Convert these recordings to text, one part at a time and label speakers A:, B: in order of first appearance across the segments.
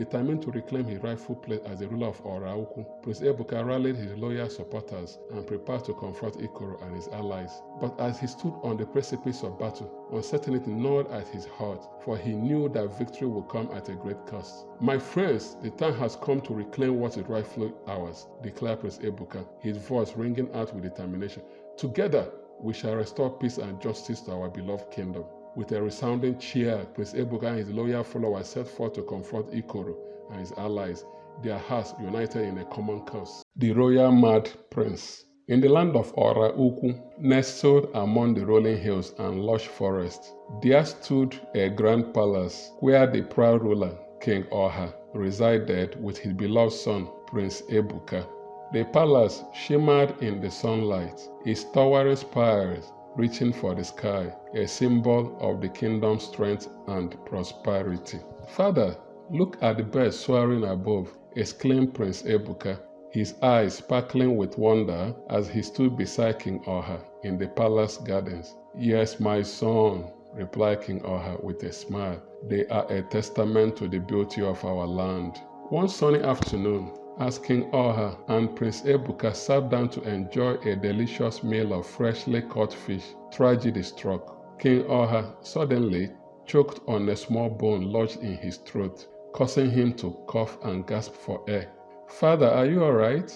A: Determined to reclaim his rightful place as the ruler of Orauku, Prince Ebuka rallied his loyal supporters and prepared to confront Ikoro and his allies. But as he stood on the precipice of battle, uncertainty gnawed at his heart, for he knew that victory would come at a great cost. "My friends, the time has come to reclaim what is rightfully ours," declared Prince Ebuka, his voice ringing out with determination. "Together, we shall restore peace and justice to our beloved kingdom." With a resounding cheer, Prince Ebuka and his loyal followers set forth to confront Ikoro and his allies, their hearts united in a common cause. The Royal Mad Prince. In the land of Orauku, nestled among the rolling hills and lush forests, there stood a grand palace where the proud ruler, King Oha, resided with his beloved son, Prince Ebuka. The palace shimmered in the sunlight, its towering spires reaching for the sky, a symbol of the kingdom's strength and prosperity. "Father, look at the birds soaring above," exclaimed Prince Ebuka, his eyes sparkling with wonder as he stood beside King Oha in the palace gardens. "Yes, my son," replied King Oha with a smile. "They are a testament to the beauty of our land." One sunny afternoon, as King Oha and Prince Ebuka sat down to enjoy a delicious meal of freshly caught fish, tragedy struck. King Oha suddenly choked on a small bone lodged in his throat, causing him to cough and gasp for air. "Father, are you all right?"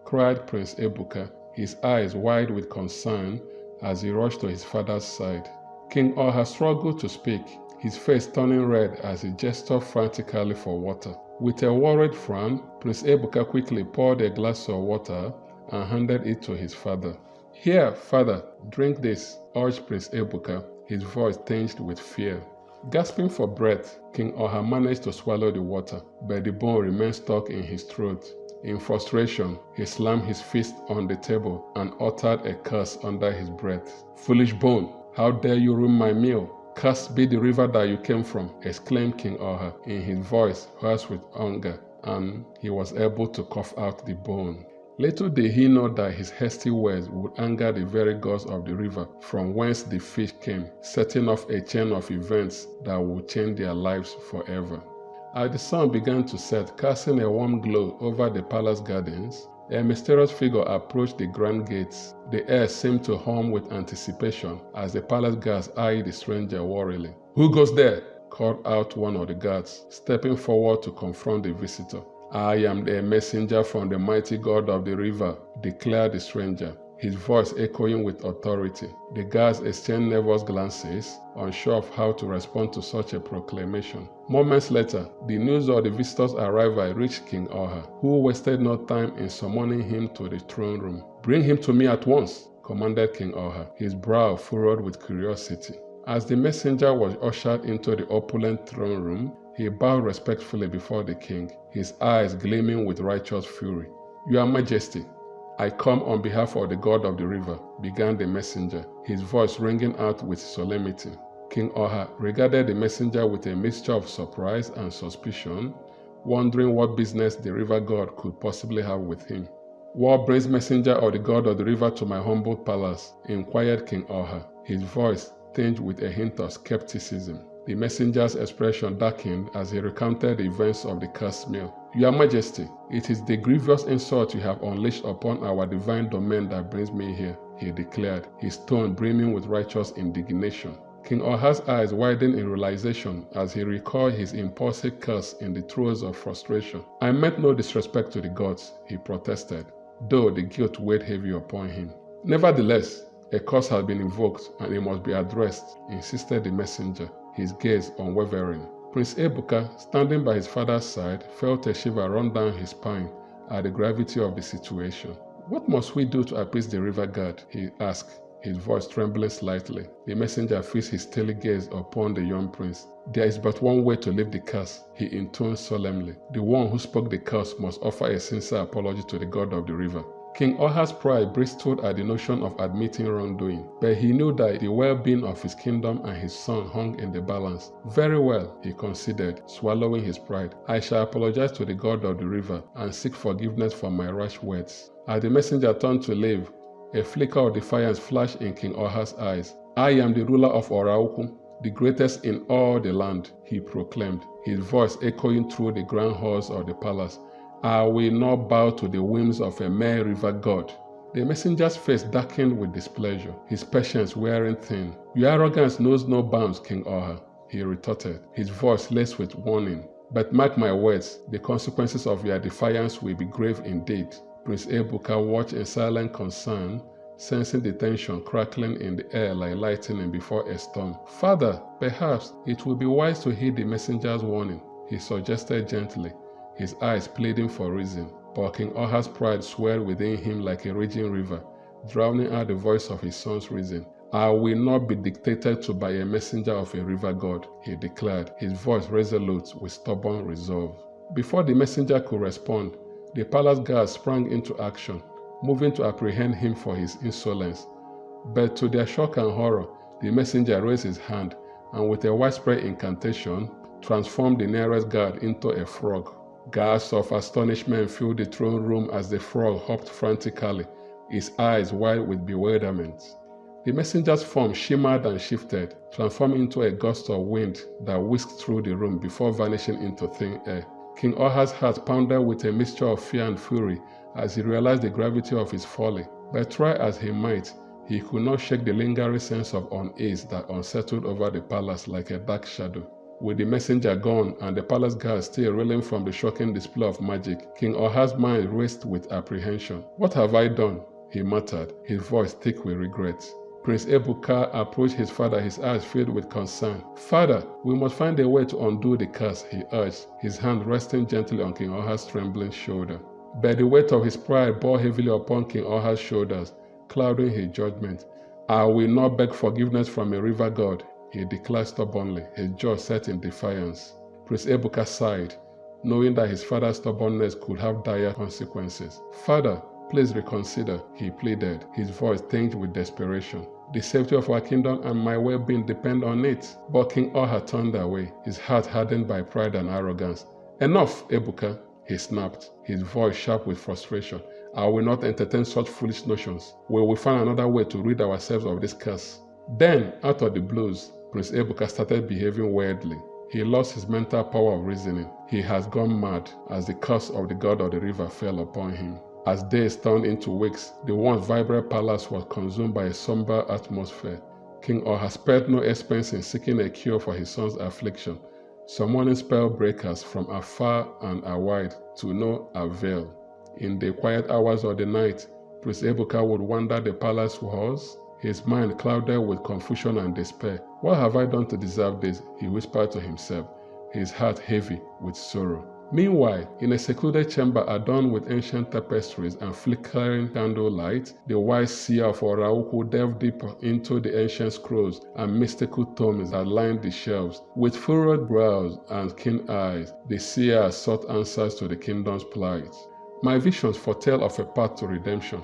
A: cried Prince Ebuka, his eyes wide with concern as he rushed to his father's side. King Oha struggled to speak, his face turning red as he gestured frantically for water. With a worried frown, Prince Ebuka quickly poured a glass of water and handed it to his father. "Here, father, drink this," urged Prince Ebuka, his voice tinged with fear. Gasping for breath, King Oha managed to swallow the water, but the bone remained stuck in his throat. In frustration, he slammed his fist on the table and uttered a curse under his breath. "Foolish bone, how dare you ruin my meal? Cursed be the river that you came from," exclaimed King Oha, in his voice hoarse with anger, and he was able to cough out the bone. Little did he know that his hasty words would anger the very gods of the river from whence the fish came, setting off a chain of events that would change their lives forever. As the sun began to set, casting a warm glow over the palace gardens, a mysterious figure approached the grand gates. The air seemed to hum with anticipation as the palace guards eyed the stranger warily. "Who goes there?" called out one of the guards, stepping forward to confront the visitor. "I am a messenger from the mighty god of the river," declared the stranger, his voice echoing with authority. The guards exchanged nervous glances, unsure of how to respond to such a proclamation. Moments later, the news of the visitor's arrival reached King Oha, who wasted no time in summoning him to the throne room. "Bring him to me at once," commanded King Oha, his brow furrowed with curiosity. As the messenger was ushered into the opulent throne room, he bowed respectfully before the king, his eyes gleaming with righteous fury. "Your Majesty, I come on behalf of the god of the river," began the messenger, his voice ringing out with solemnity. King Oha regarded the messenger with a mixture of surprise and suspicion, wondering what business the river god could possibly have with him. "What brings messenger of the god of the river to my humble palace?" inquired King Oha, his voice tinged with a hint of skepticism. The messenger's expression darkened as he recounted the events of the cursed meal. "Your Majesty, it is the grievous insult you have unleashed upon our divine domain that brings me here," he declared, his tone brimming with righteous indignation. King Oha's eyes widened in realization as he recalled his impulsive curse in the throes of frustration. "I meant no disrespect to the gods," he protested, though the guilt weighed heavy upon him. "Nevertheless, a curse has been invoked and it must be addressed," insisted the messenger, his gaze unwavering. Prince Ebuka, standing by his father's side, felt a shiver run down his spine at the gravity of the situation. "What must we do to appease the river god?" he asked, his voice trembling slightly. The messenger fixed his steely gaze upon the young prince. "There is but one way to lift the curse," he intoned solemnly. "The one who spoke the curse must offer a sincere apology to the god of the river." King Oha's pride bristled at the notion of admitting wrongdoing, but he knew that the well-being of his kingdom and his son hung in the balance. "Very well," he considered, swallowing his pride. "I shall apologize to the god of the river and seek forgiveness for my rash words." As the messenger turned to leave, a flicker of defiance flashed in King Oha's eyes. "I am the ruler of Orauku. the greatest in all the land, he proclaimed, his voice echoing through the grand halls of the palace. I will not bow to the whims of a mere river god. The messenger's face darkened with displeasure, his patience wearing thin. Your arrogance knows no bounds, King Oha, he retorted, his voice laced with warning. But mark my words, the consequences of your defiance will be grave indeed. Prince Ebuka watched in silent concern, sensing the tension crackling in the air like lightning before a storm. Father, perhaps it would be wise to heed the messenger's warning, he suggested gently, his eyes pleading for reason. But King Oha's pride swelled within him like a raging river, drowning out the voice of his son's reason. I will not be dictated to by a messenger of a river god, he declared, his voice resolute with stubborn resolve. Before the messenger could respond, the palace guards sprang into action, moving to apprehend him for his insolence. But to their shock and horror, the messenger raised his hand and with a widespread incantation, transformed the nearest guard into a frog. Gasps of astonishment filled the throne room as the frog hopped frantically, his eyes wide with bewilderment. The messenger's form shimmered and shifted, transforming into a gust of wind that whisked through the room before vanishing into thin air. King Oha's heart pounded with a mixture of fear and fury as he realized the gravity of his folly. But try as he might, he could not shake the lingering sense of unease that unsettled over the palace like a dark shadow. With the messenger gone and the palace guards still reeling from the shocking display of magic, King Oha's mind raced with apprehension. What have I done? He muttered, his voice thick with regret. Prince Ebuka approached his father, his eyes filled with concern. Father, we must find a way to undo the curse, he urged, his hand resting gently on King Oha's trembling shoulder. But the weight of his pride bore heavily upon King Oha's shoulders, clouding his judgment. I will not beg forgiveness from a river god, he declared stubbornly, his jaw set in defiance. Prince Ebuka sighed, knowing that his father's stubbornness could have dire consequences. Father, please reconsider, he pleaded, his voice tinged with desperation. The safety of our kingdom and my well-being depend on it. But King Oha turned away, his heart hardened by pride and arrogance. Enough, Ebuka, he snapped, his voice sharp with frustration. I will not entertain such foolish notions. We will find another way to rid ourselves of this curse. Then, out of the blues, Prince Ebuka started behaving weirdly. He lost his mental power of reasoning. He has gone mad as the curse of the god of the river fell upon him. As days turned into weeks, the once vibrant palace was consumed by a somber atmosphere. King Oha spared no expense in seeking a cure for his son's affliction, summoning spell breakers from afar and awide to no avail. In the quiet hours of the night, Prince Ebuka would wander the palace halls, his mind clouded with confusion and despair. What have I done to deserve this? He whispered to himself, his heart heavy with sorrow. Meanwhile, in a secluded chamber adorned with ancient tapestries and flickering candlelight, the wise seer of Orauku delved deeper into the ancient scrolls and mystical tomes that lined the shelves. With furrowed brows and keen eyes, the seer sought answers to the kingdom's plight. My visions foretell of a path to redemption,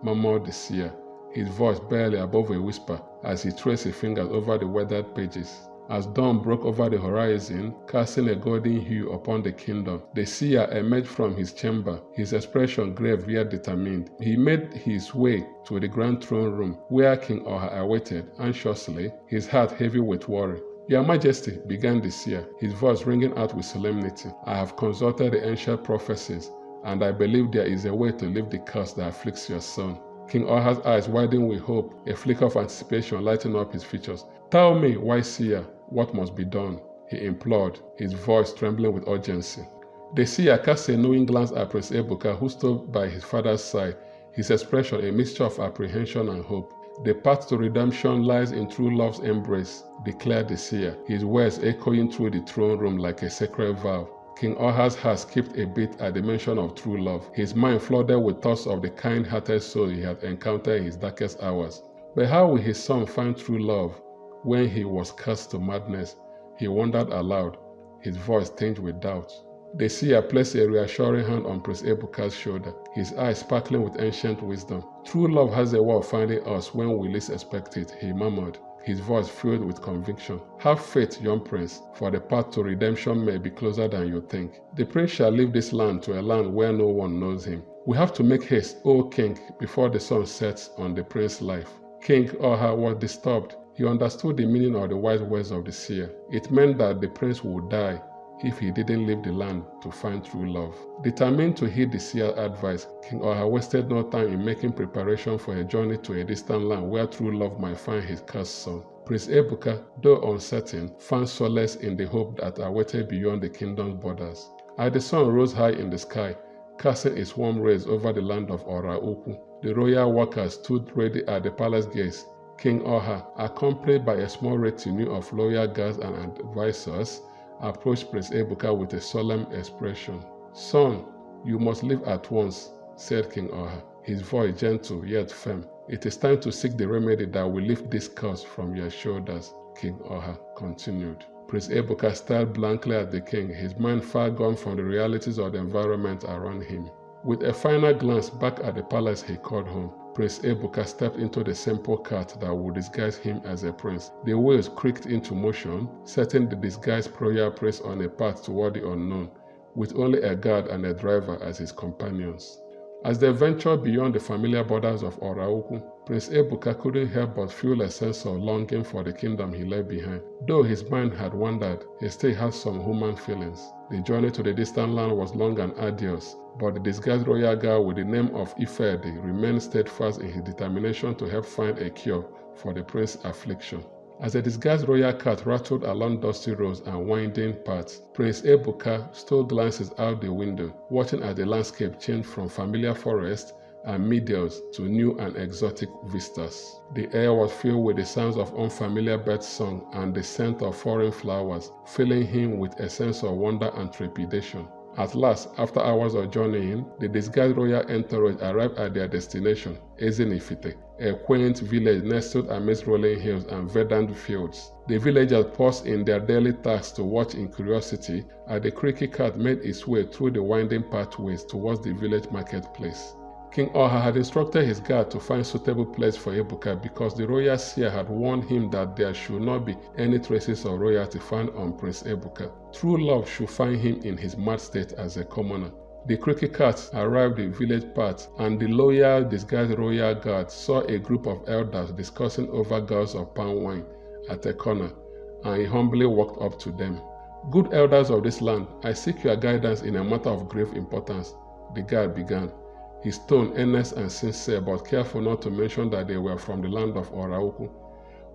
A: murmured the seer, his voice barely above a whisper as he traced his fingers over the weathered pages. As dawn broke over the horizon, casting a golden hue upon the kingdom, the seer emerged from his chamber, his expression grave yet determined. He made his way to the grand throne room, where King Oha awaited anxiously, his heart heavy with worry. Your Majesty, began the seer, his voice ringing out with solemnity, I have consulted the ancient prophecies, and I believe there is a way to lift the curse that afflicts your son. King Oha's eyes widened with hope, a flicker of anticipation lighting up his features. Tell me, wise seer, what must be done? He implored, his voice trembling with urgency. The seer cast a knowing glance at Prince Ebuka, who stood by his father's side, his expression a mixture of apprehension and hope. The path to redemption lies in true love's embrace, declared the seer, his words echoing through the throne room like a sacred vow. King Oha's heart skipped a beat at the mention of true love, his mind flooded with thoughts of the kind-hearted soul he had encountered in his darkest hours. But how will his son find true love when he was cursed to madness? He wondered aloud, his voice tinged with doubt. The seer placed a reassuring hand on Prince Ebuka's shoulder, his eyes sparkling with ancient wisdom. True love has a way of finding us when we least expect it, he murmured, his voice filled with conviction. Have faith, young prince, for the path to redemption may be closer than you think. The prince shall leave this land to a land where no one knows him. We have to make haste, O king, before the sun sets on the prince's life. King Oha was disturbed. He understood the meaning of the wise words of the seer. It meant that the prince would die if he didn't leave the land to find true love. Determined to heed the seer's advice, King Oha wasted no time in making preparation for a journey to a distant land where true love might find his cursed son. Prince Ebuka, though uncertain, found solace in the hope that awaited beyond the kingdom's borders. As the sun rose high in the sky, casting its warm rays over the land of Oraukwu, the royal workers stood ready at the palace gates. King Oha, accompanied by a small retinue of loyal guards and advisors, approached Prince Ebuka with a solemn expression. "Son, you must leave at once," said King Oha, his voice gentle yet firm. "It is time to seek the remedy that will lift this curse from your shoulders," King Oha continued. Prince Ebuka stared blankly at the king, his mind far gone from the realities of the environment around him. With a final glance back at the palace he called home, Prince Ebuka stepped into the simple cart that would disguise him as a prince. The wheels creaked into motion, setting the disguised royal prince on a path toward the unknown, with only a guard and a driver as his companions. As they ventured beyond the familiar borders of Oraukwu, Prince Ebuka couldn't help but feel a sense of longing for the kingdom he left behind. Though his mind had wandered, he still had some human feelings. The journey to the distant land was long and arduous, but the disguised royal guard with the name of Ifedi remained steadfast in his determination to help find a cure for the prince's affliction. As the disguised royal cart rattled along dusty roads and winding paths, Prince Ebuka stole glances out the window, watching as the landscape changed from familiar forests and meadows to new and exotic vistas. The air was filled with the sounds of unfamiliar bird song and the scent of foreign flowers, filling him with a sense of wonder and trepidation. At last, after hours of journeying, the disguised royal entourage arrived at their destination, Ezenifite, a quaint village nestled amidst rolling hills and verdant fields. The villagers paused in their daily tasks to watch in curiosity as the creaky cart made its way through the winding pathways towards the village marketplace. King Oha had instructed his guard to find suitable place for Ebuka because the royal seer had warned him that there should not be any traces of royalty found on Prince Ebuka. True love should find him in his mad state as a commoner. The creaky cart arrived the village path, and the loyal disguised royal guard saw a group of elders discussing over gulls of palm wine at a corner, and he humbly walked up to them. "Good elders of this land, I seek your guidance in a matter of grave importance," the guard began, his tone earnest and sincere, but careful not to mention that they were from the land of Oraukwu.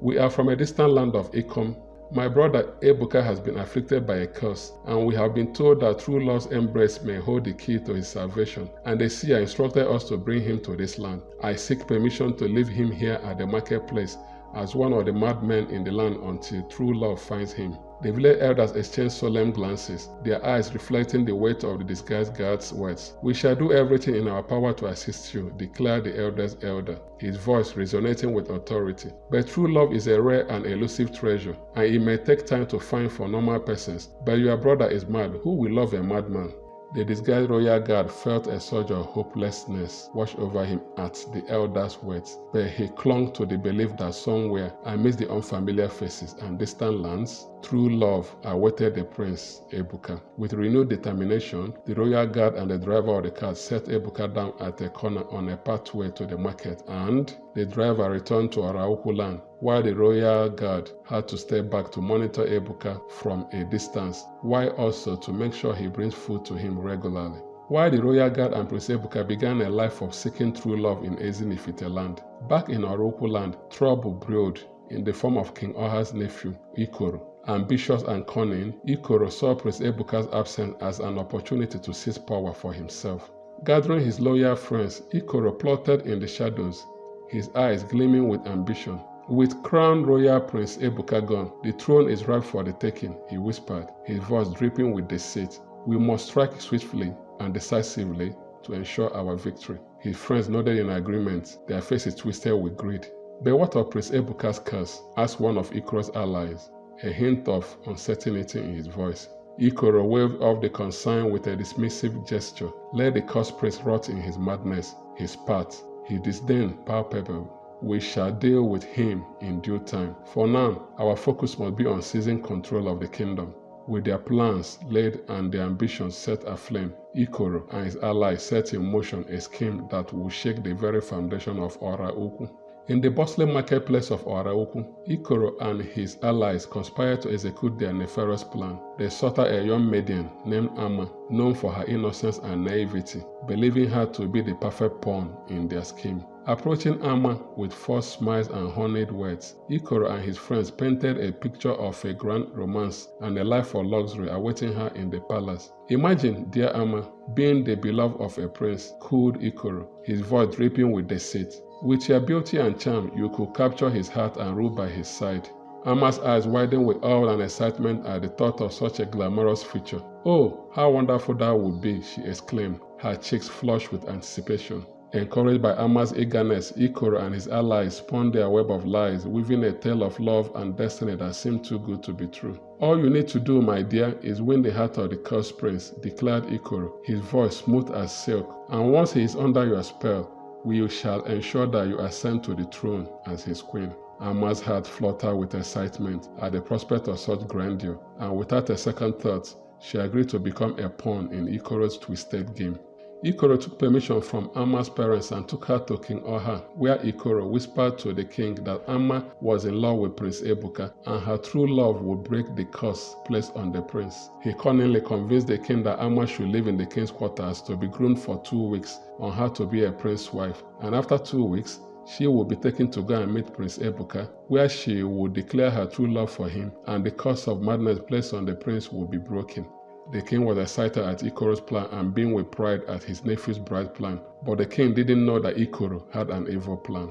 A: "We are from a distant land of Ikom. My brother Ebuka has been afflicted by a curse, and we have been told that true love's embrace may hold the key to his salvation, and the seer instructed us to bring him to this land. I seek permission to leave him here at the marketplace as one of the madmen in the land until true love finds him." The village elders exchanged solemn glances, their eyes reflecting the weight of the disguised guard's words. "We shall do everything in our power to assist you," declared the elder's elder, his voice resonating with authority. "But true love is a rare and elusive treasure, and it may take time to find for normal persons. But your brother is mad. Who will love a madman?" The disguised royal guard felt a surge of hopelessness wash over him at the elder's words, but he clung to the belief that somewhere, amidst the unfamiliar faces and distant lands, true love awaited the prince, Ebuka. With renewed determination, the royal guard and the driver of the cart set Ebuka down at a corner on a pathway to the market, and the driver returned to Oraukwu land, while the royal guard had to stay back to monitor Ebuka from a distance, while also to make sure he brings food to him regularly. While the royal guard and Prince Ebuka began a life of seeking true love in Ezinifite land, back in Oraukwu land, trouble brewed in the form of King Oha's nephew, Ikoro. Ambitious and cunning, Ikoro saw Prince Ebuka's absence as an opportunity to seize power for himself. Gathering his loyal friends, Ikoro plotted in the shadows, his eyes gleaming with ambition. "With crowned royal Prince Ebuka gone, the throne is ripe for the taking," he whispered, his voice dripping with deceit. "We must strike swiftly and decisively to ensure our victory." His friends nodded in agreement, their faces twisted with greed. "But what of Prince Ebuka's curse?" asked one of Ikoro's allies, a hint of uncertainty in his voice. Ikoro waved off the concern with a dismissive gesture. Let the cursed prince rot in his madness, his path, his disdain palpable. We shall deal with him in due time. For now, our focus must be on seizing control of the kingdom. With their plans laid and their ambitions set aflame, Ikoro and his allies set in motion a scheme that will shake the very foundation of Oraukwu. In the bustling marketplace of Oraukwu, Ikoro and his allies conspired to execute their nefarious plan. They sought out a young maiden named Amma, known for her innocence and naivety, believing her to be the perfect pawn in their scheme. Approaching Amma with false smiles and honeyed words, Ikoro and his friends painted a picture of a grand romance and a life of luxury awaiting her in the palace. Imagine, dear Amma, being the beloved of a prince, cooed Ikoro, his voice dripping with deceit. With your beauty and charm, you could capture his heart and rule by his side. Amma's eyes widened with awe and excitement at the thought of such a glamorous future. Oh, how wonderful that would be, she exclaimed, her cheeks flushed with anticipation. Encouraged by Amma's eagerness, Ikoro and his allies spun their web of lies, weaving a tale of love and destiny that seemed too good to be true. All you need to do, my dear, is win the heart of the cursed prince, declared Ikoro, his voice smooth as silk. And once he is under your spell, we shall ensure that you ascend to the throne as his queen. Amma's heart fluttered with excitement at the prospect of such grandeur, and without a second thought, she agreed to become a pawn in Ikoro's twisted game. Ikoro took permission from Amma's parents and took her to King Oha, where Ikoro whispered to the king that Amma was in love with Prince Ebuka and her true love would break the curse placed on the prince. He cunningly convinced the king that Amma should live in the king's quarters to be groomed for 2 weeks on how to be a prince's wife, and after 2 weeks, she would be taken to go and meet Prince Ebuka, where she would declare her true love for him, and the curse of madness placed on the prince would be broken. The king was excited at Ikoro's plan and beamed with pride at his nephew's bride plan, but the king didn't know that Ikoro had an evil plan.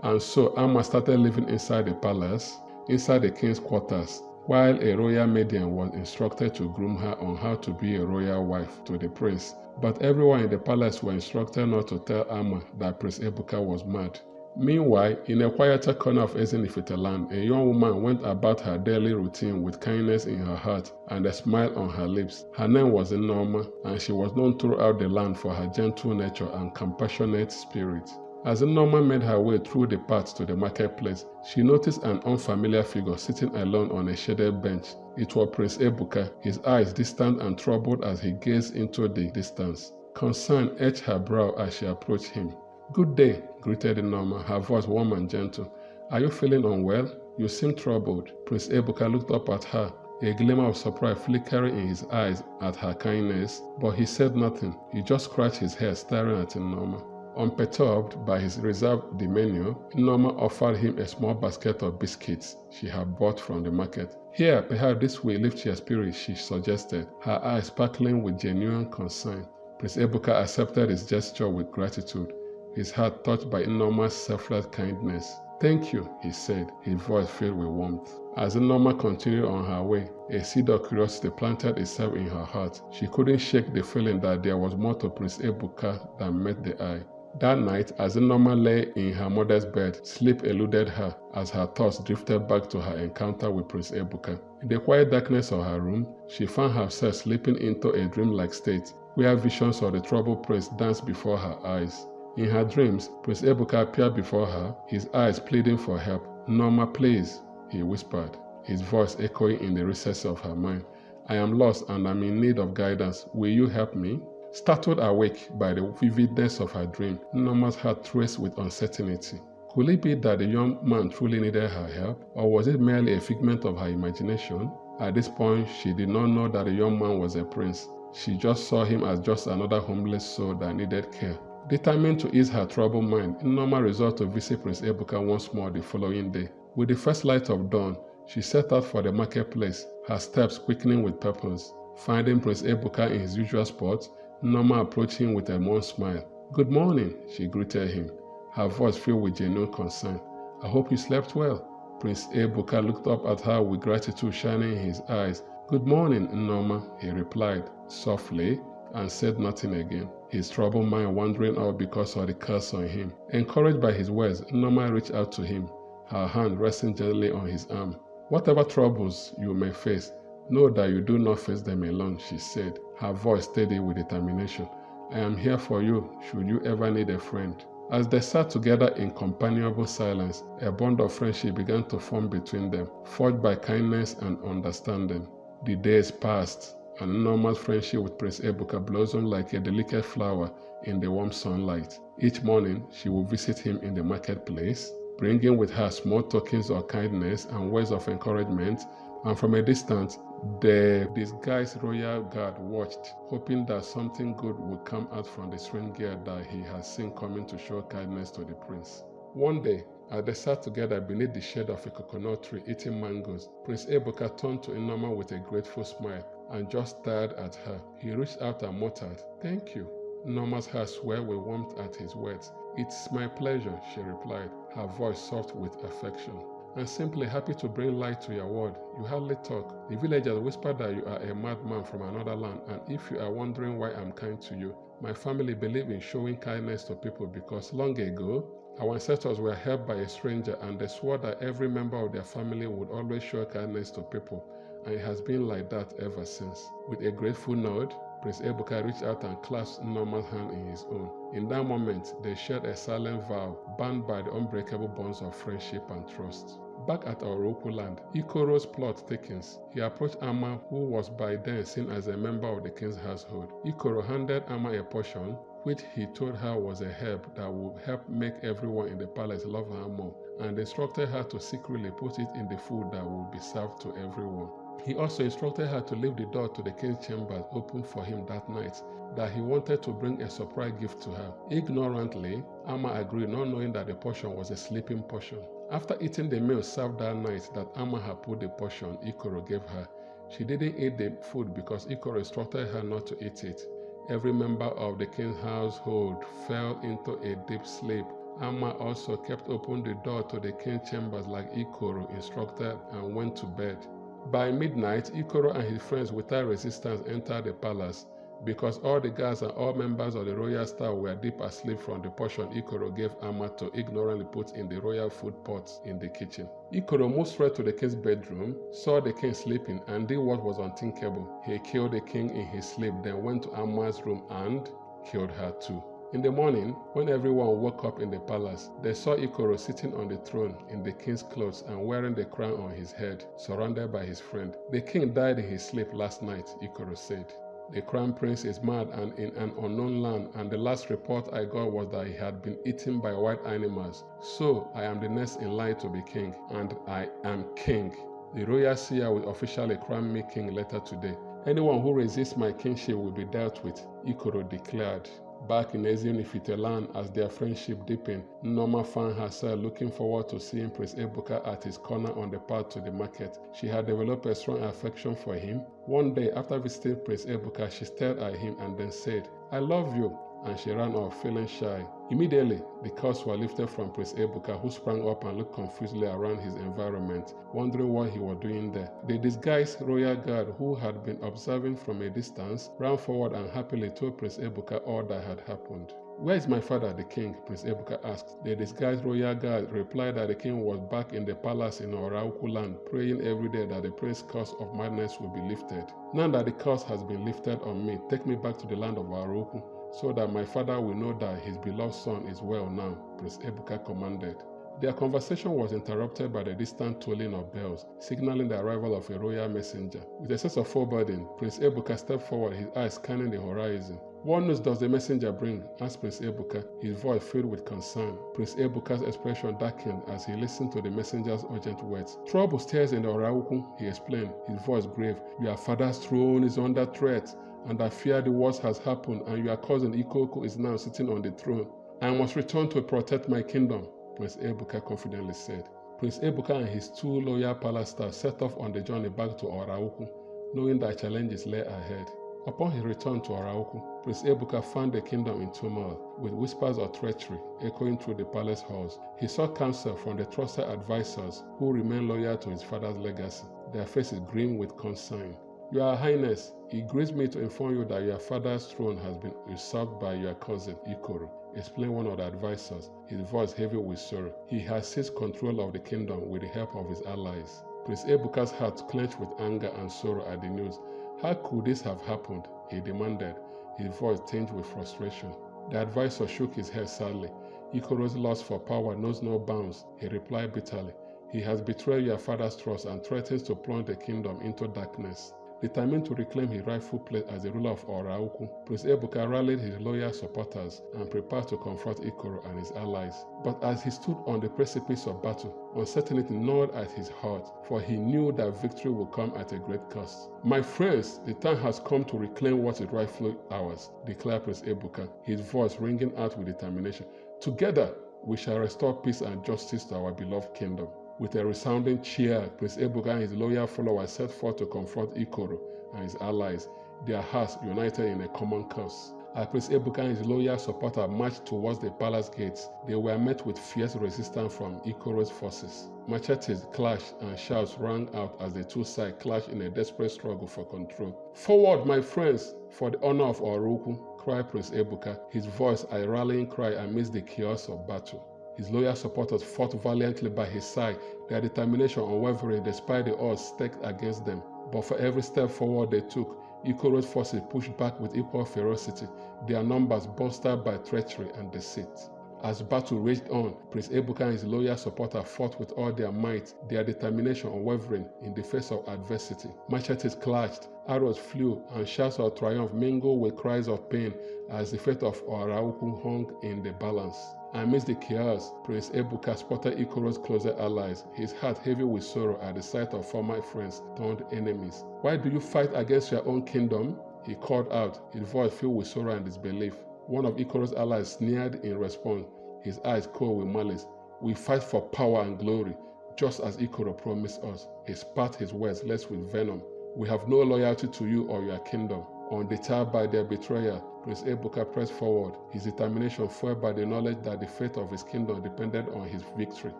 A: And so Amma started living inside the palace, inside the king's quarters, while a royal maiden was instructed to groom her on how to be a royal wife to the prince. But everyone in the palace were instructed not to tell Amma that Prince Ebuka was mad. Meanwhile, in a quieter corner of Ezinifite-land, a young woman went about her daily routine with kindness in her heart and a smile on her lips. Her name was Nneoma, and she was known throughout the land for her gentle nature and compassionate spirit. As Nneoma made her way through the paths to the marketplace, she noticed an unfamiliar figure sitting alone on a shaded bench. It was Prince Ebuka, his eyes distant and troubled as he gazed into the distance. Concern etched her brow as she approached him. "Good day," greeted Nneoma, her voice warm and gentle. "Are you feeling unwell? You seem troubled." Prince Ebuka looked up at her, a glimmer of surprise flickering in his eyes at her kindness, but he said nothing. He just scratched his head, staring at Nneoma. Unperturbed by his reserved demeanor, Nneoma offered him a small basket of biscuits she had bought from the market. "Here, perhaps this will lift your spirits," she suggested, her eyes sparkling with genuine concern. Prince Ebuka accepted his gesture with gratitude, his heart touched by Nneoma's selfless kindness. "Thank you," he said, his voice filled with warmth. As Nneoma continued on her way, a seed of curiosity planted itself in her heart. She couldn't shake the feeling that there was more to Prince Ebuka than met the eye. That night, as Nneoma lay in her mother's bed, sleep eluded her as her thoughts drifted back to her encounter with Prince Ebuka. In the quiet darkness of her room, she found herself slipping into a dreamlike state, where visions of the troubled prince danced before her eyes. In her dreams, Prince Ebuka appeared before her, his eyes pleading for help. "Nneoma, please," he whispered, his voice echoing in the recesses of her mind. "I am lost and am in need of guidance. Will you help me?" Startled awake by the vividness of her dream, Nneoma's heart raced with uncertainty. Could it be that the young man truly needed her help, or was it merely a figment of her imagination? At this point, she did not know that the young man was a prince. She just saw him as just another homeless soul that needed care. Determined to ease her troubled mind, Nneoma resolved to visit Prince Ebuka once more the following day. With the first light of dawn, she set out for the marketplace, her steps quickening with purpose. Finding Prince Ebuka in his usual spot, Nneoma approached him with a warm smile. "Good morning," she greeted him, her voice filled with genuine concern. "I hope you slept well." Prince Ebuka looked up at her with gratitude shining in his eyes. "Good morning, Nneoma," he replied softly, and said nothing again, his troubled mind wandering off because of the curse on him. Encouraged by his words, Nneoma reached out to him, her hand resting gently on his arm. "Whatever troubles you may face, know that you do not face them alone," she said, her voice steady with determination. "I am here for you should you ever need a friend." As they sat together in companionable silence, a bond of friendship began to form between them, forged by kindness and understanding. The days passed, and Nneoma's friendship with Prince Ebuka blossomed like a delicate flower in the warm sunlight. Each morning, she would visit him in the marketplace, bringing with her small tokens of kindness and words of encouragement, and from a distance, the disguised royal guard watched, hoping that something good would come out from the strange girl that he had seen coming to show kindness to the prince. One day, as they sat together beneath the shade of a coconut tree eating mangoes, Prince Ebuka turned to Nneoma with a grateful smile and just stared at her. He reached out and muttered, "Thank you." Nneoma's heart swelled with warmth at his words. "It's my pleasure," she replied, her voice soft with affection. "I'm simply happy to bring light to your world. You hardly talk. The villagers whisper that you are a madman from another land, and if you are wondering why I'm kind to you, my family believe in showing kindness to people because long ago, our ancestors were helped by a stranger and they swore that every member of their family would always show kindness to people, and it has been like that ever since." With a grateful nod, Prince Ebuka reached out and clasped Nneoma's hand in his own. In that moment, they shared a silent vow, bound by the unbreakable bonds of friendship and trust. Back at Oroku land, Ikoro's plot thickens. He approached Amma, who was by then seen as a member of the king's household. Ikoro handed Amma a potion, which he told her was a herb that would help make everyone in the palace love her more, and instructed her to secretly put it in the food that would be served to everyone. He also instructed her to leave the door to the king's chambers open for him that night, that he wanted to bring a surprise gift to her. Ignorantly, Amma agreed, not knowing that the potion was a sleeping potion. After eating the meal served that night that Amma had put the potion Ikoro gave her, she didn't eat the food because Ikoro instructed her not to eat it. Every member of the king's household fell into a deep sleep. Amma also kept open the door to the king's chambers like Ikoro instructed and went to bed. By midnight, Ikoro and his friends without resistance entered the palace. Because all the guards and all members of the royal staff were deep asleep from the portion Ikoro gave Amma to ignorantly put in the royal food pots in the kitchen. Ikoro moved straight to the king's bedroom, saw the king sleeping, and did what was unthinkable. He killed the king in his sleep, then went to Amma's room and killed her too. In the morning, when everyone woke up in the palace, they saw Ikoro sitting on the throne in the king's clothes and wearing the crown on his head, surrounded by his friend. "The king died in his sleep last night," Ikoro said. "The crown prince is mad and in an unknown land, and the last report I got was that he had been eaten by wild animals. So I am the next in line to be king, and I am king. The royal seer will officially crown me king later today. Anyone who resists my kingship will be dealt with," Ikoro declared. Back in Ezinifite land, as their friendship deepened, Nneoma found herself looking forward to seeing Prince Ebuka at his corner on the path to the market. She had developed a strong affection for him. One day, after visiting Prince Ebuka, she stared at him and then said, "I love you," and she ran off, feeling shy. Immediately, the curse were lifted from Prince Ebuka, who sprang up and looked confusedly around his environment, wondering what he was doing there. The disguised royal guard, who had been observing from a distance, ran forward and happily told Prince Ebuka all that had happened. "Where is my father, the king?" Prince Ebuka asked. The disguised royal guard replied that the king was back in the palace in Orauku land, praying every day that the prince's curse of madness would be lifted. "Now that the curse has been lifted on me, take me back to the land of Orauku, so that my father will know that his beloved son is well now," Prince Ebuka commanded. Their conversation was interrupted by the distant tolling of bells, signaling the arrival of a royal messenger. With a sense of foreboding, Prince Ebuka stepped forward, his eyes scanning the horizon. "What news does the messenger bring?" asked Prince Ebuka, his voice filled with concern. Prince Ebuka's expression darkened as he listened to the messenger's urgent words. "Trouble stirs in the Orauku," he explained, his voice grave. "Your father's throne is under threat, and I fear the worst has happened, and your cousin Ikoku is now sitting on the throne. I must return to protect my kingdom," Prince Ebuka confidently said. Prince Ebuka and his two loyal palace staff set off on the journey back to Orauku, knowing that challenges lay ahead. Upon his return to Orauku, Prince Ebuka found the kingdom in turmoil, with whispers of treachery echoing through the palace halls. He sought counsel from the trusted advisors who remained loyal to his father's legacy, their faces grim with concern. "Your Highness, it grieves me to inform you that your father's throne has been usurped by your cousin Ikoro," explained one of the advisors, his voice heavy with sorrow. "He has seized control of the kingdom with the help of his allies." Prince Ebuka's heart clenched with anger and sorrow at the news. "How could this have happened?" he demanded, his voice tinged with frustration. The advisor shook his head sadly. "Ikoro's lust for power knows no bounds," he replied bitterly. "He has betrayed your father's trust and threatens to plunge the kingdom into darkness." Determined to reclaim his rightful place as the ruler of Orauku, Prince Ebuka rallied his loyal supporters and prepared to confront Ikoro and his allies. But as he stood on the precipice of battle, uncertainty gnawed at his heart, for he knew that victory would come at a great cost. "My friends, the time has come to reclaim what is rightfully ours," declared Prince Ebuka, his voice ringing out with determination. "Together, we shall restore peace and justice to our beloved kingdom." With a resounding cheer, Prince Ebuka and his loyal followers set forth to confront Ikoro and his allies, their hearts united in a common cause. As Prince Ebuka and his loyal supporters marched towards the palace gates, they were met with fierce resistance from Ikoro's forces. Machetes clashed and shouts rang out as the two sides clashed in a desperate struggle for control. "Forward, my friends, for the honor of Orauku," cried Prince Ebuka, his voice a rallying cry amidst the chaos of battle. His loyal supporters fought valiantly by his side, their determination unwavering despite the odds stacked against them. But for every step forward they took, Ikoro's forces pushed back with equal ferocity, their numbers bolstered by treachery and deceit. As battle raged on, Prince Ebuka and his loyal supporters fought with all their might, their determination unwavering in the face of adversity. Machetes clashed, arrows flew, and shouts of triumph mingled with cries of pain as the fate of Orauku hung in the balance. Amidst the chaos, Prince Ebuka spotted Ikoro's closer allies, his heart heavy with sorrow at the sight of former friends turned enemies. "Why do you fight against your own kingdom?" he called out, his voice filled with sorrow and disbelief. One of Ikoro's allies sneered in response, his eyes cold with malice. "We fight for power and glory, just as Ikoro promised us." He spat his words laced with venom. "We have no loyalty to you or your kingdom." Undeterred by their betrayal, Prince Ebuka pressed forward, his determination fueled by the knowledge that the fate of his kingdom depended on his victory.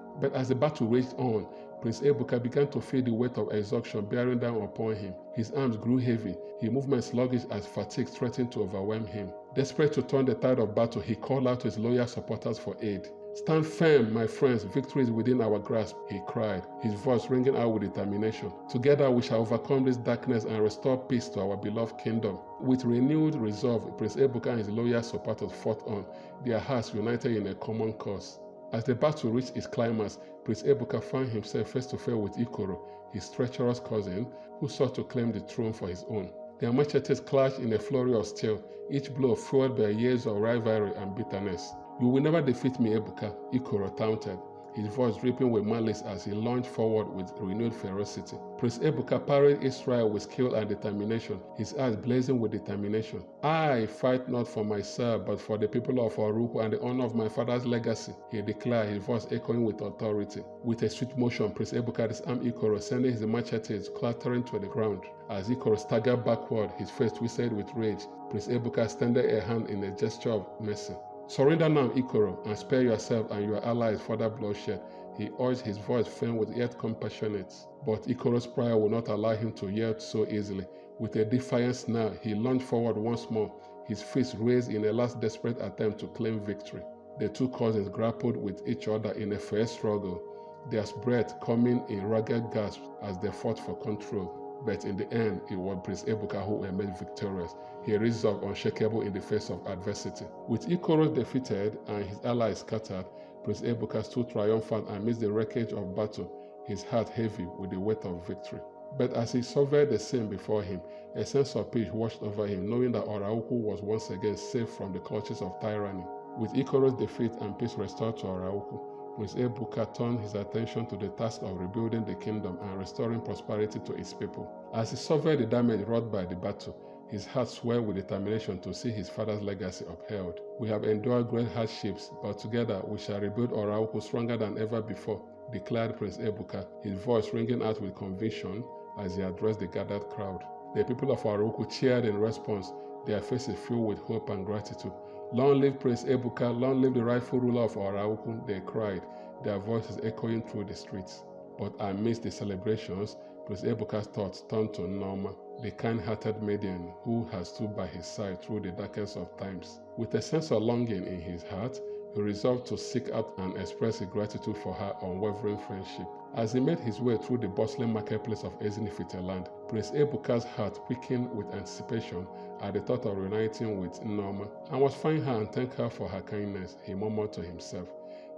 A: But as the battle raged on, Prince Ebuka began to feel the weight of exhaustion bearing down upon him. His arms grew heavy, his movements sluggish as fatigue threatened to overwhelm him. Desperate to turn the tide of battle, he called out to his loyal supporters for aid. "Stand firm, my friends, victory is within our grasp," he cried, his voice ringing out with determination. "Together we shall overcome this darkness and restore peace to our beloved kingdom." With renewed resolve, Prince Ebuka and his loyal supporters fought on, their hearts united in a common cause. As the battle reached its climax, Prince Ebuka found himself face to face with Ikoro, his treacherous cousin, who sought to claim the throne for his own. Their machetes clashed in a flurry of steel, each blow fueled by years of rivalry and bitterness. "You will never defeat me, Ebuka," Ikoro taunted, his voice dripping with malice as he lunged forward with renewed ferocity. Prince Ebuka parried Israel with skill and determination, his eyes blazing with determination. "I fight not for myself, but for the people of Orauku and the honor of my father's legacy," he declared, his voice echoing with authority. With a swift motion, Prince Ebuka disarmed Ikoro, sending his machetes clattering to the ground. As Ikoro staggered backward, his face twisted with rage, Prince Ebuka extended a hand in a gesture of mercy. "Surrender now, Ikoro, and spare yourself and your allies further bloodshed," he urged, his voice firm with yet compassionate. But Ikoro's pride would not allow him to yield so easily. With a defiant snarl, he lunged forward once more, his fist raised in a last desperate attempt to claim victory. The two cousins grappled with each other in a fierce struggle, their breath coming in ragged gasps as they fought for control. But in the end, it was Prince Ebuka who emerged victorious. He resolved unshakable in the face of adversity. With Ikoro defeated and his allies scattered, Prince Ebuka stood triumphant amidst the wreckage of battle, his heart heavy with the weight of victory. But as he surveyed the scene before him, a sense of peace washed over him, knowing that Orauku was once again safe from the clutches of tyranny. With Ikoro's defeat and peace restored to Orauku, Prince Ebuka turned his attention to the task of rebuilding the kingdom and restoring prosperity to its people. As he surveyed the damage wrought by the battle, his heart swelled with determination to see his father's legacy upheld. "We have endured great hardships, but together we shall rebuild Orauku stronger than ever before," declared Prince Ebuka, his voice ringing out with conviction as he addressed the gathered crowd. The people of Orauku cheered in response, their faces filled with hope and gratitude. "Long live Prince Ebuka, long live the rightful ruler of Orauku," they cried, their voices echoing through the streets. But amidst the celebrations, Prince Ebuka's thoughts turned to Norma, the kind-hearted maiden who had stood by his side through the darkest of times. With a sense of longing in his heart, he resolved to seek out and express his gratitude for her unwavering friendship. As he made his way through the bustling marketplace of Ezinifite-land, Prince Ebuka's heart quickened with anticipation at the thought of reuniting with Norma. "I must find her and thank her for her kindness," he murmured to himself,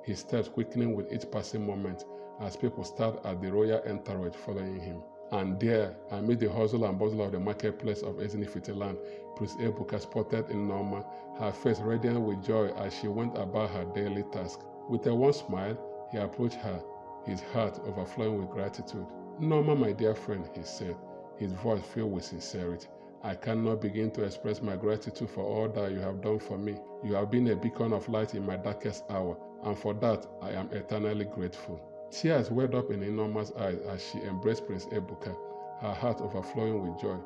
A: his steps quickening with each passing moment as people stared at the royal entourage following him. And there, amid the hustle and bustle of the marketplace of Ezinifite land, Prince Ebuka spotted Nneoma, her face radiant with joy as she went about her daily task. With a warm smile, he approached her, his heart overflowing with gratitude. "Nneoma, my dear friend," he said, his voice filled with sincerity. "I cannot begin to express my gratitude for all that you have done for me. You have been a beacon of light in my darkest hour, and for that I am eternally grateful." Tears welled up in Nneoma's eyes as she embraced Prince Ebuka, her heart overflowing with joy.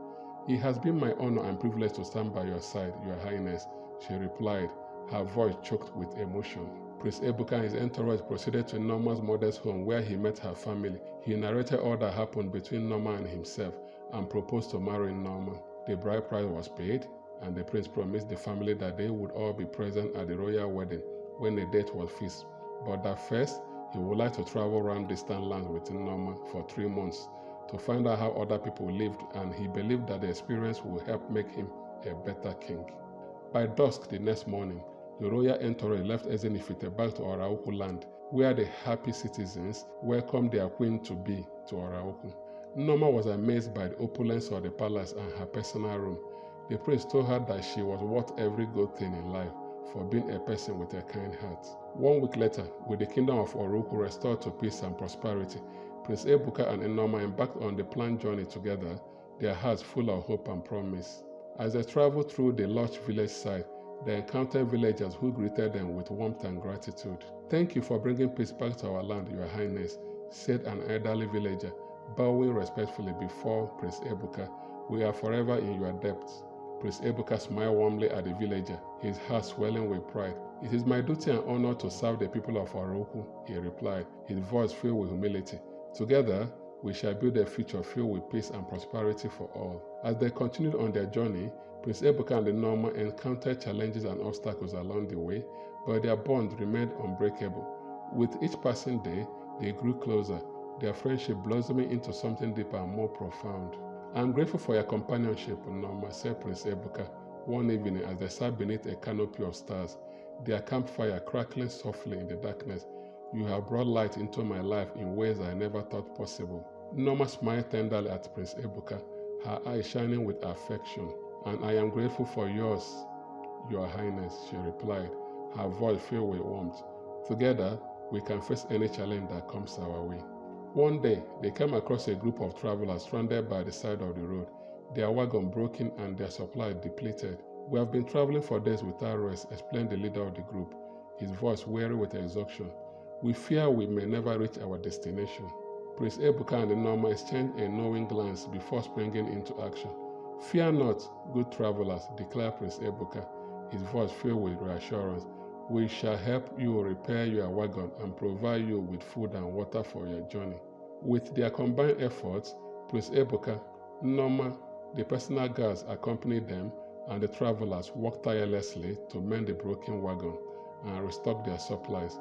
A: "It has been my honor and privilege to stand by your side, Your Highness," she replied, her voice choked with emotion. Prince Ebuka and his entourage proceeded to Nneoma's mother's home where he met her family. He narrated all that happened between Nneoma and himself and proposed to marry Nneoma. The bride price was paid, and the prince promised the family that they would all be present at the royal wedding when the date was fixed, but that first he would like to travel around distant lands with Nneoma for 3 months to find out how other people lived, and he believed that the experience would help make him a better king. By dusk the next morning, the royal entourage left Ezinifite back to Orauku land, where the happy citizens welcomed their queen-to-be to Orauku. Nneoma was amazed by the opulence of the palace and her personal room. The prince told her that she was worth every good thing in life for being a person with a kind heart. 1 week later, with the kingdom of Orauku restored to peace and prosperity, Prince Ebuka and Nneoma embarked on the planned journey together, their hearts full of hope and promise. As they traveled through the lush village side, they encountered villagers who greeted them with warmth and gratitude. "Thank you for bringing peace back to our land, Your Highness," said an elderly villager, bowing respectfully before Prince Ebuka. "We are forever in your debt." Prince Ebuka smiled warmly at the villager, his heart swelling with pride. "It is my duty and honor to serve the people of Orauku," he replied, his voice filled with humility. "Together, we shall build a future filled with peace and prosperity for all." As they continued on their journey, Prince Ebuka and Nneoma encountered challenges and obstacles along the way, but their bond remained unbreakable. With each passing day, they grew closer, their friendship blossoming into something deeper and more profound. "I'm grateful for your companionship, Nneoma," said Prince Ebuka one evening as they sat beneath a canopy of stars, their campfire crackling softly in the darkness. "You have brought light into my life in ways I never thought possible." Nneoma smiled tenderly at Prince Ebuka, her eyes shining with affection. "And I am grateful for yours, Your Highness," she replied, her voice filled with warmth. "Together, we can face any challenge that comes our way." One day, they came across a group of travelers stranded by the side of the road, their wagon broken and their supplies depleted. "We have been traveling for days without rest," explained the leader of the group, his voice weary with exhaustion. "We fear we may never reach our destination." Prince Ebuka and Nneoma exchanged a knowing glance before springing into action. "Fear not, good travelers," declared Prince Ebuka, his voice filled with reassurance. "We shall help you repair your wagon and provide you with food and water for your journey." With their combined efforts, Prince Ebuka, Nneoma, the personal guards accompanied them, and the travelers worked tirelessly to mend the broken wagon and restock their supplies.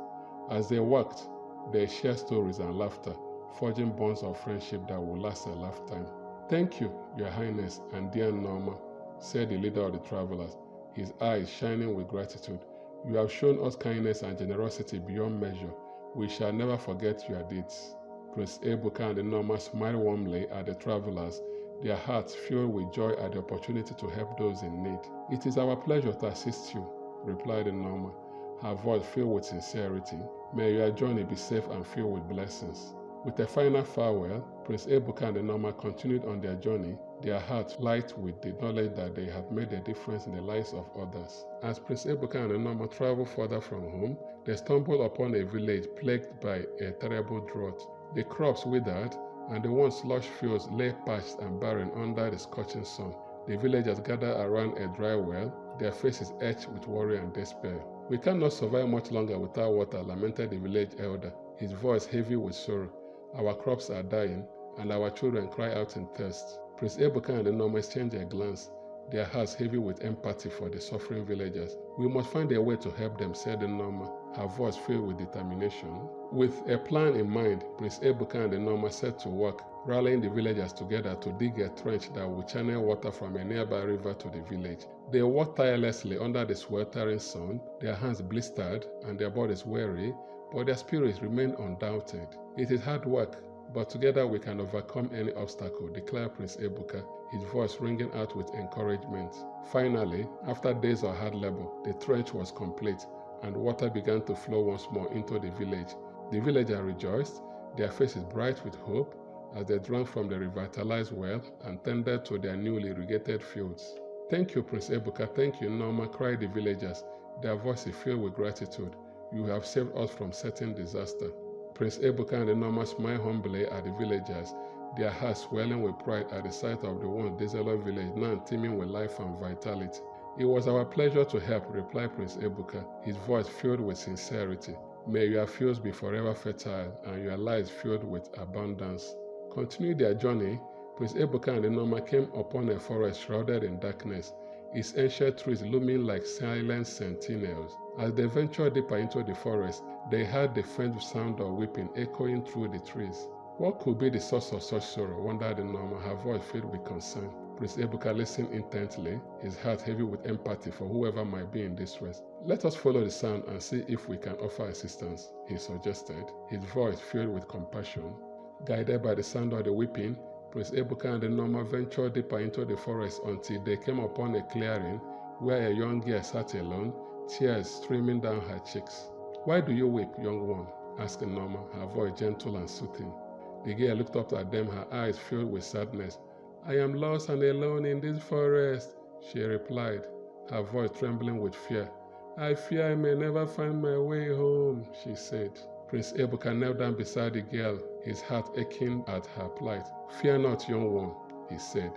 A: As they worked, they shared stories and laughter, forging bonds of friendship that will last a lifetime. "Thank you, Your Highness and dear Nneoma," said the leader of the travelers, his eyes shining with gratitude. "You have shown us kindness and generosity beyond measure. We shall never forget your deeds." Prince Ebuka and Nneoma smiled warmly at the travelers, their hearts filled with joy at the opportunity to help those in need. "It is our pleasure to assist you," replied Nneoma, her voice filled with sincerity. "May your journey be safe and filled with blessings." With a final farewell, Prince Ebuka and Nneoma continued on their journey, their hearts light with the knowledge that they have made a difference in the lives of others. As Prince Ebuka and Nneoma traveled further from home, they stumbled upon a village plagued by a terrible drought. The crops withered, and the once lush fields lay parched and barren under the scorching sun. The villagers gathered around a dry well, their faces etched with worry and despair. "We cannot survive much longer without water," lamented the village elder, his voice heavy with sorrow. "Our crops are dying, and our children cry out in thirst." Prince Ebuka and Nneoma exchanged a glance, their hearts heavy with empathy for the suffering villagers. "We must find a way to help them," said Nneoma, her voice filled with determination. With a plan in mind, Prince Ebuka and Nneoma set to work, rallying the villagers together to dig a trench that would channel water from a nearby river to the village. They worked tirelessly under the sweltering sun, their hands blistered and their bodies weary, but their spirits remained undoubted. "It is hard work, but together we can overcome any obstacle, declared Prince Ebuka, his voice ringing out with encouragement. Finally, after days of hard labor, the trench was complete, and water began to flow once more into the village. The villagers rejoiced, their faces bright with hope, as they drank from the revitalized well and tended to their newly irrigated fields. "Thank you, Prince Ebuka, thank you, Norma," cried the villagers, their voices filled with gratitude. "You have saved us from certain disaster." Prince Ebuka and the Norma smiled humbly at the villagers, their hearts swelling with pride at the sight of the once desolate village now teeming with life and vitality. "It was our pleasure to help," replied Prince Ebuka, his voice filled with sincerity. "May your fields be forever fertile and your lives filled with abundance." Continuing their journey, Prince Ebuka and the Norma came upon a forest shrouded in darkness, its ancient trees looming like silent sentinels. As they ventured deeper into the forest, they heard the faint sound of weeping echoing through the trees. What could be the source of such sorrow, wondered the Norma, her voice filled with concern. Prince Ebuka listened intently, his heart heavy with empathy for whoever might be in distress. "Let us follow the sound and see if we can offer assistance," he suggested, his voice filled with compassion. Guided by the sound of the weeping, Prince Ebuka and the Norma ventured deeper into the forest until they came upon a clearing where a young girl sat alone, tears streaming down her cheeks. "Why do you weep, young one?" asked Norma, her voice gentle and soothing. The girl looked up at them, her eyes filled with sadness. "I am lost and alone in this forest," she replied, her voice trembling with fear. "I fear I may never find my way home," she said. Prince Ebuka knelt down beside the girl, his heart aching at her plight. "Fear not, young one," he said,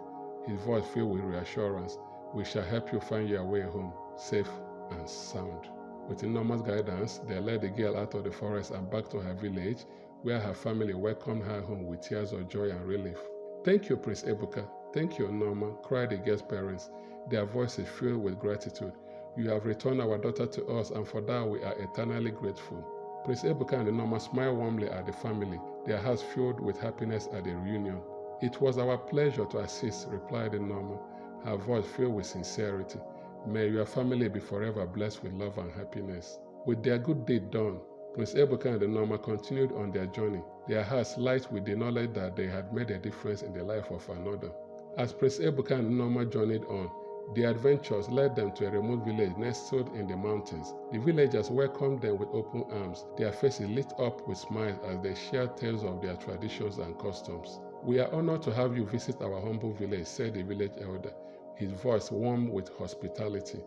A: his voice filled with reassurance. "We shall help you find your way home, safe and sound." With enormous guidance, they led the girl out of the forest and back to her village, where her family welcomed her home with tears of joy and relief. "Thank you, Prince Ebuka. Thank you, Norma," cried the girl's parents, their voices filled with gratitude. "You have returned our daughter to us, and for that we are eternally grateful." Prince Ebuka and Norma smiled warmly at the family, their hearts filled with happiness at the reunion. "It was our pleasure to assist," replied Norma, her voice filled with sincerity. "May your family be forever blessed with love and happiness." With their good deed done, Prince Ebuka and Norma continued on their journey, their hearts light with the knowledge that they had made a difference in the life of another. As Prince Ebuka and Norma journeyed on, their adventures led them to a remote village nestled in the mountains. The villagers welcomed them with open arms, their faces lit up with smiles as they shared tales of their traditions and customs. "We are honored to have you visit our humble village," said the village elder, his voice warm with hospitality.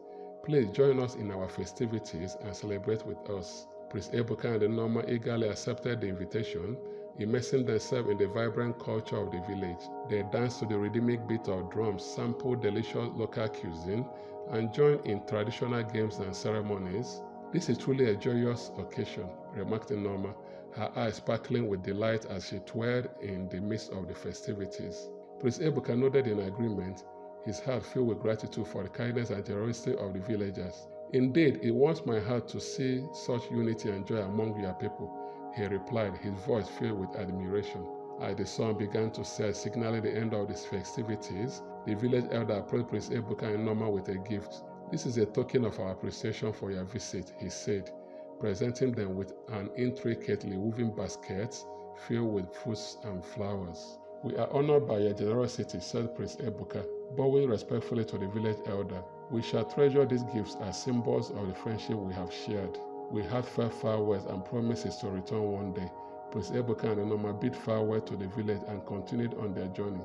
A: "Please join us in our festivities and celebrate with us." Prince Ebuka and Norma eagerly accepted the invitation, immersing themselves in the vibrant culture of the village. They danced to the rhythmic beat of drums, sampled delicious local cuisine, and joined in traditional games and ceremonies. "This is truly a joyous occasion," remarked Norma, her eyes sparkling with delight as she twirled in the midst of the festivities. Prince Ebuka nodded in agreement, his heart filled with gratitude for the kindness and generosity of the villagers. "Indeed, it warms my heart to see such unity and joy among your people," he replied, his voice filled with admiration. As the sun began to set, signaling the end of the festivities, the village elder approached Prince Ebuka and Norma with a gift. "This is a token of our appreciation for your visit," he said, presenting them with an intricately woven basket filled with fruits and flowers. "We are honored by your generosity," said Prince Ebuka, bowing respectfully to the village elder. "We shall treasure these gifts as symbols of the friendship we have shared." With heartfelt farewells and promises to return one day, Prince Ebuka and Norma bid farewell to the village and continued on their journey.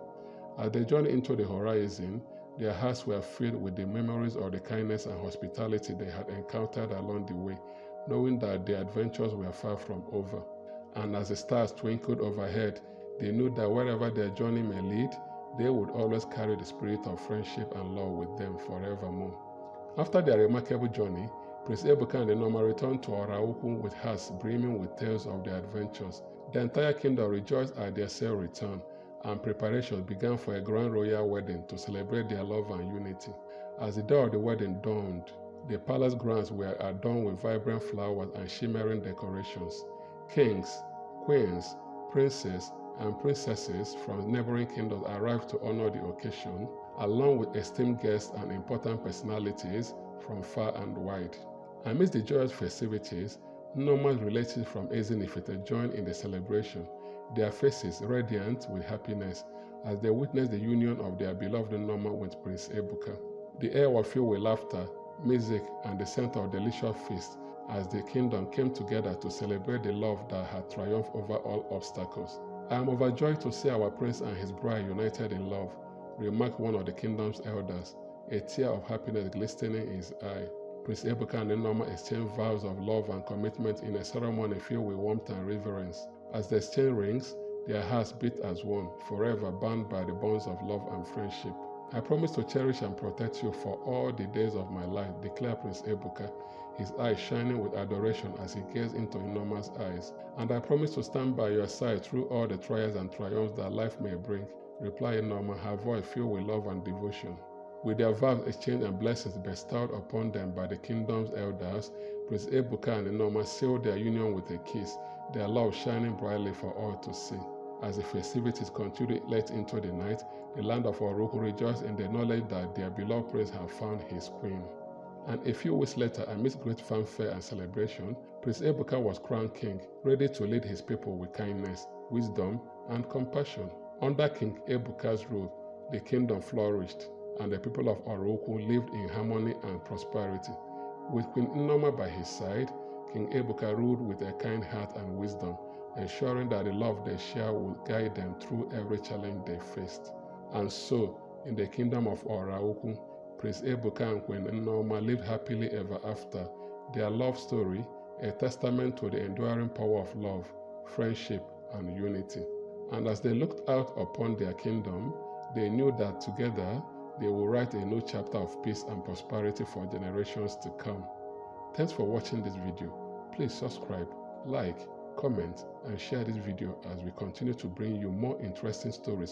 A: As they journeyed into the horizon, their hearts were filled with the memories of the kindness and hospitality they had encountered along the way, knowing that their adventures were far from over. And as the stars twinkled overhead, they knew that wherever their journey may lead, they would always carry the spirit of friendship and love with them forevermore. After their remarkable journey, Prince Ebuka and Norma returned to Oraukwu with hearts brimming with tales of their adventures. The entire kingdom rejoiced at their safe return, and preparations began for a grand royal wedding to celebrate their love and unity. As the day of the wedding dawned, the palace grounds were adorned with vibrant flowers and shimmering decorations. Kings, queens, princes, and princesses from neighboring kingdoms arrived to honor the occasion, along with esteemed guests and important personalities from far and wide. Amidst the joyous festivities, Norma's relatives from Ezinifite joined in the celebration. their faces radiant with happiness as they witnessed the union of their beloved Nneoma with Prince Ebuka. The air was filled with laughter, music, and the scent of delicious feast as the kingdom came together to celebrate the love that had triumphed over all obstacles. "I am overjoyed to see our prince and his bride united in love," remarked one of the kingdom's elders, a tear of happiness glistening in his eye. Prince Ebuka and Nneoma exchanged vows of love and commitment in a ceremony filled with warmth and reverence. As they exchanged rings, their hearts beat as one, forever bound by the bonds of love and friendship. "I promise to cherish and protect you for all the days of my life," declared Prince Ebuka, his eyes shining with adoration as he gazed into Nneoma's eyes. "And I promise to stand by your side through all the trials and triumphs that life may bring," replied Nneoma, her voice filled with love and devotion. With their vows exchanged and blessings bestowed upon them by the kingdom's elders, Prince Ebuka and Nneoma sealed their union with a kiss, their love shining brightly for all to see. As the festivities continued late into the night, the land of Oroku rejoiced in the knowledge that their beloved prince had found his queen. And a few weeks later, amidst great fanfare and celebration, Prince Ebuka was crowned king, ready to lead his people with kindness, wisdom, and compassion. Under King Ebuka's rule, the kingdom flourished, and the people of Oroku lived in harmony and prosperity. With Queen Nneoma by his side, King Ebuka ruled with a kind heart and wisdom, ensuring that the love they share would guide them through every challenge they faced. And so, in the kingdom of Oroku, Prince Ebuka and Queen Nneoma lived happily ever after, their love story a testament to the enduring power of love, friendship, and unity. And as they looked out upon their kingdom, they knew that together they will write a new chapter of peace and prosperity for generations to come. Thanks for watching this video. Please subscribe, like, comment, and share this video as we continue to bring you more interesting stories